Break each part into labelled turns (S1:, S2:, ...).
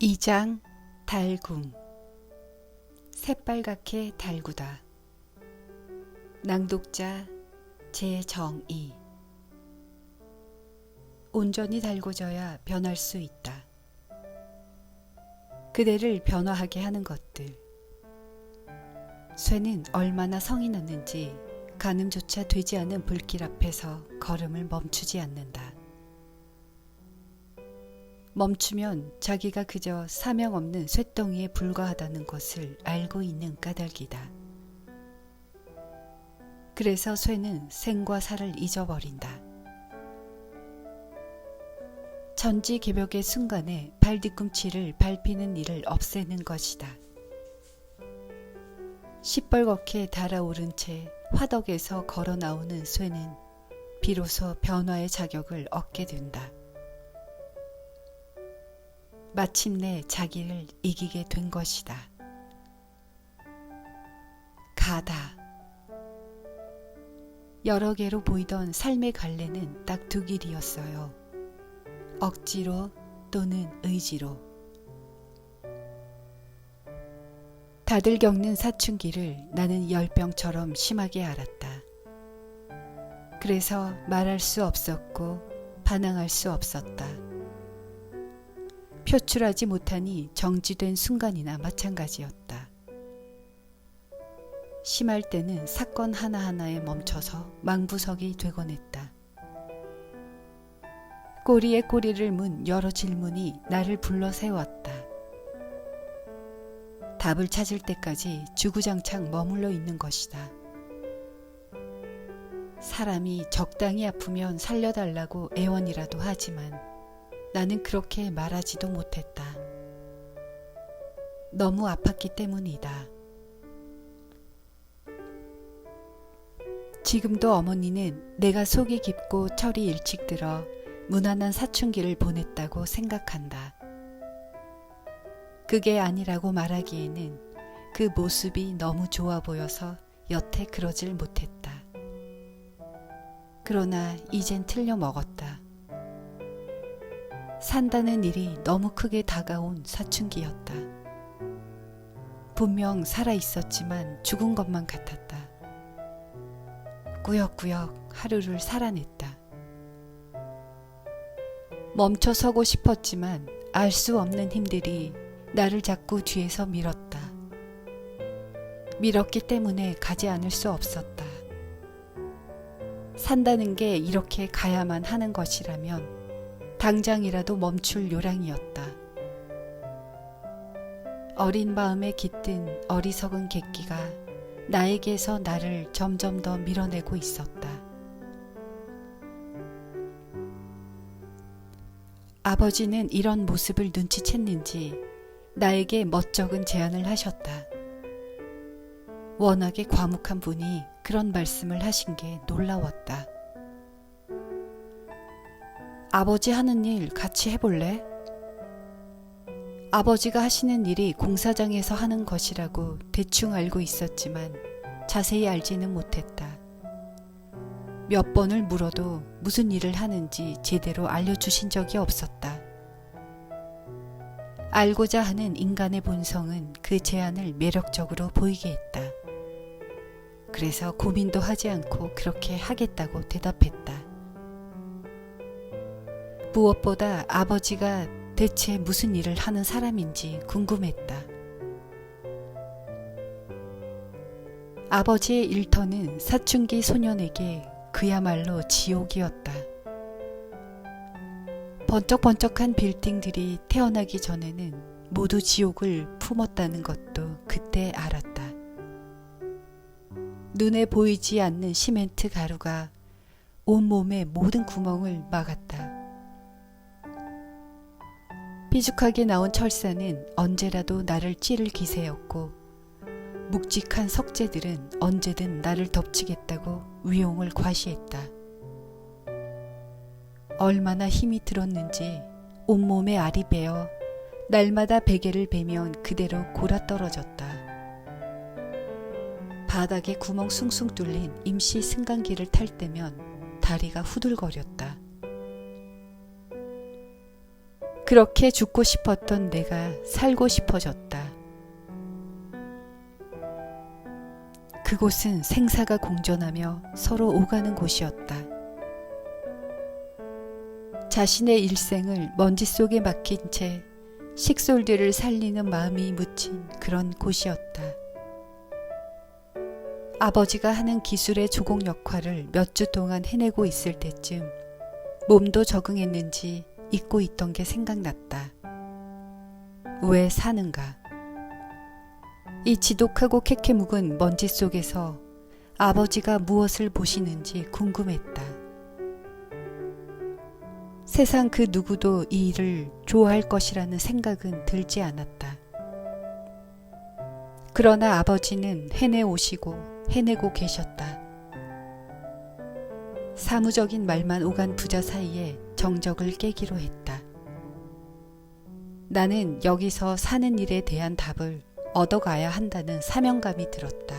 S1: 2장 달굼. 새빨갛게 달구다. 낭독자 제정이. 온전히 달궈져야 변할 수 있다. 그대를 변화하게 하는 것들. 쇠는 얼마나 성이 났는지 가늠조차 되지 않은 불길 앞에서 걸음을 멈추지 않는다. 멈추면 자기가 그저 사명 없는 쇳덩이에 불과하다는 것을 알고 있는 까닭이다. 그래서 쇠는 생과 사를 잊어버린다. 천지개벽의 순간에 발뒤꿈치를 밟히는 일을 없애는 것이다. 시뻘겋게 달아오른 채 화덕에서 걸어 나오는 쇠는 비로소 변화의 자격을 얻게 된다. 마침내 자기를 이기게 된 것이다. 가다. 여러 개로 보이던 삶의 갈래는 딱 두 길이었어요. 억지로 또는 의지로. 다들 겪는 사춘기를 나는 열병처럼 심하게 알았다. 그래서 말할 수 없었고 반항할 수 없었다. 표출하지 못하니 정지된 순간이나 마찬가지였다. 심할 때는 사건 하나하나에 멈춰서 망부석이 되곤 했다. 꼬리에 꼬리를 문 여러 질문이 나를 불러 세웠다. 답을 찾을 때까지 주구장창 머물러 있는 것이다. 사람이 적당히 아프면 살려달라고 애원이라도 하지만 나는 그렇게 말하지도 못했다. 너무 아팠기 때문이다. 지금도 어머니는 내가 속이 깊고 철이 일찍 들어 무난한 사춘기를 보냈다고 생각한다. 그게 아니라고 말하기에는 그 모습이 너무 좋아 보여서 여태 그러질 못했다. 그러나 이젠 틀려 먹었다. 산다는 일이 너무 크게 다가온 사춘기였다. 분명 살아있었지만 죽은 것만 같았다. 꾸역꾸역 하루를 살아냈다. 멈춰 서고 싶었지만 알 수 없는 힘들이 나를 자꾸 뒤에서 밀었다. 밀었기 때문에 가지 않을 수 없었다. 산다는 게 이렇게 가야만 하는 것이라면 당장이라도 멈출 요량이었다. 어린 마음에 깃든 어리석은 객기가 나에게서 나를 점점 더 밀어내고 있었다. 아버지는 이런 모습을 눈치챘는지 나에게 멋쩍은 제안을 하셨다. 워낙에 과묵한 분이 그런 말씀을 하신 게 놀라웠다. 아버지 하는 일 같이 해볼래? 아버지가 하시는 일이 공사장에서 하는 것이라고 대충 알고 있었지만 자세히 알지는 못했다. 몇 번을 물어도 무슨 일을 하는지 제대로 알려주신 적이 없었다. 알고자 하는 인간의 본성은 그 제안을 매력적으로 보이게 했다. 그래서 고민도 하지 않고 그렇게 하겠다고 대답했다. 무엇보다 아버지가 대체 무슨 일을 하는 사람인지 궁금했다. 아버지의 일터는 사춘기 소년에게 그야말로 지옥이었다. 번쩍번쩍한 빌딩들이 태어나기 전에는 모두 지옥을 품었다는 것도 그때 알았다. 눈에 보이지 않는 시멘트 가루가 온몸의 모든 구멍을 막았다. 삐죽하게 나온 철사는 언제라도 나를 찌를 기세였고 묵직한 석재들은 언제든 나를 덮치겠다고 위용을 과시했다. 얼마나 힘이 들었는지 온몸에 알이 베어 날마다 베개를 베면 그대로 골아떨어졌다. 바닥에 구멍 숭숭 뚫린 임시 승강기를 탈 때면 다리가 후들거렸다. 그렇게 죽고 싶었던 내가 살고 싶어졌다. 그곳은 생사가 공존하며 서로 오가는 곳이었다. 자신의 일생을 먼지 속에 막힌 채 식솔들을 살리는 마음이 묻힌 그런 곳이었다. 아버지가 하는 기술의 조공 역할을 몇 주 동안 해내고 있을 때쯤 몸도 적응했는지 잊고 있던 게 생각났다. 왜 사는가? 이 지독하고 캐캐 묵은 먼지 속에서 아버지가 무엇을 보시는지 궁금했다. 세상 그 누구도 이 일을 좋아할 것이라는 생각은 들지 않았다. 그러나 아버지는 해내고 계셨다. 사무적인 말만 오간 부자 사이에 정적을 깨기로 했다. 나는 여기서 사는 일에 대한 답을 얻어가야 한다는 사명감이 들었다.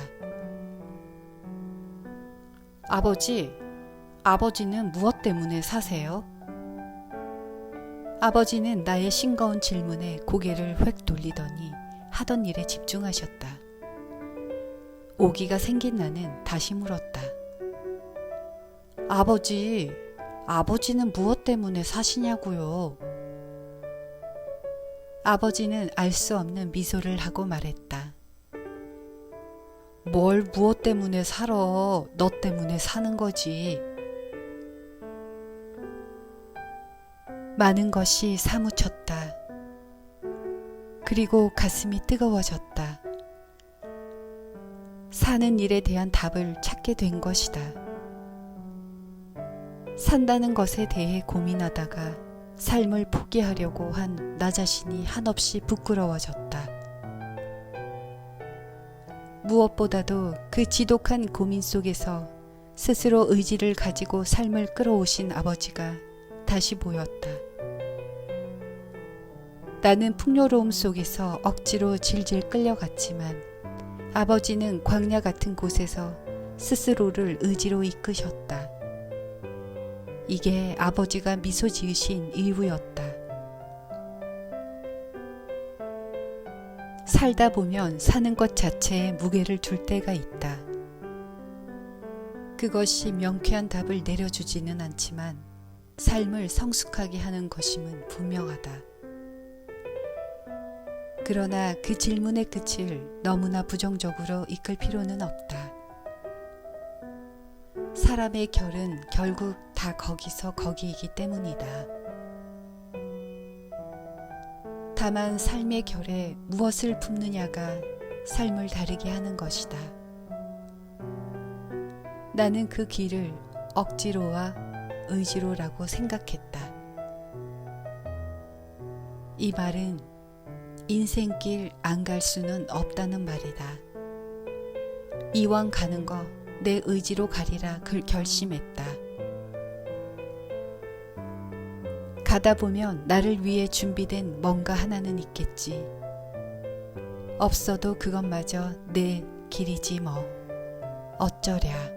S1: 아버지는 무엇 때문에 사세요? 아버지는 나의 싱거운 질문에 고개를 획 돌리더니 하던 일에 집중하셨다. 오기가 생긴 나는 다시 물었다. 아버지는 무엇 때문에 사시냐고요? 아버지는 알 수 없는 미소를 하고 말했다. 뭘 무엇 때문에 살아? 너 때문에 사는 거지. 많은 것이 사무쳤다. 그리고 가슴이 뜨거워졌다. 사는 일에 대한 답을 찾게 된 것이다. 산다는 것에 대해 고민하다가 삶을 포기하려고 한 나 자신이 한없이 부끄러워졌다. 무엇보다도 그 지독한 고민 속에서 스스로 의지를 가지고 삶을 끌어오신 아버지가 다시 보였다. 나는 풍요로움 속에서 억지로 질질 끌려갔지만 아버지는 광야 같은 곳에서 스스로를 의지로 이끄셨다. 이게 아버지가 미소 지으신 이유였다. 살다 보면 사는 것 자체에 무게를 둘 때가 있다. 그것이 명쾌한 답을 내려주지는 않지만 삶을 성숙하게 하는 것임은 분명하다. 그러나 그 질문의 끝을 너무나 부정적으로 이끌 필요는 없다. 사람의 결은 결국 다 거기서 거기이기 때문이다. 다만 삶의 결에 무엇을 품느냐가 삶을 다르게 하는 것이다. 나는 그 길을 억지로와 의지로라고 생각했다. 이 말은 인생길 안 갈 수는 없다는 말이다. 이왕 가는 거 내 의지로 가리라 결심했다. 가다 보면 나를 위해 준비된 뭔가 하나는 있겠지. 없어도 그것마저 내 길이지 뭐. 어쩌랴.